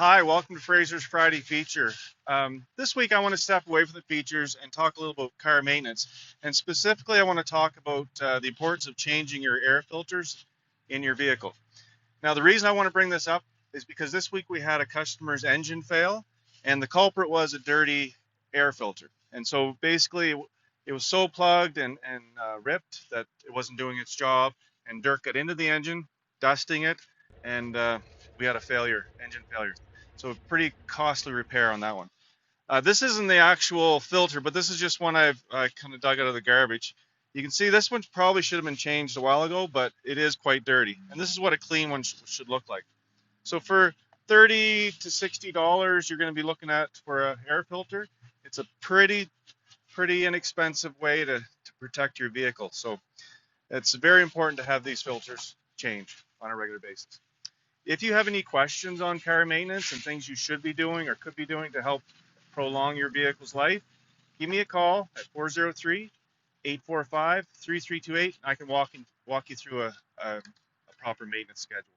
Hi, welcome to Fraser's Friday Feature. This week I want to step away from the features and talk a little about car maintenance. And specifically, I want to talk about the importance of changing your air filters in your vehicle. Now, the reason I want to bring this up is because this week we had a customer's engine fail, and the culprit was a dirty air filter. And so basically, it was so plugged and ripped that it wasn't doing its job, and dirt got into the engine, dusting it, and we had a failure, engine failure. So a pretty costly repair on that one. This isn't the actual filter, but this is just one I've kind of dug out of the garbage. You can see this one probably should have been changed a while ago, but it is quite dirty. And this is what a clean one should look like. So for $30 to $60, you're going to be looking at for an air filter. It's a pretty inexpensive way to protect your vehicle. So it's very important to have these filters changed on a regular basis. If you have any questions on car maintenance and things you should be doing or could be doing to help prolong your vehicle's life, give me a call at 403-845-3328. I can walk you through a proper maintenance schedule.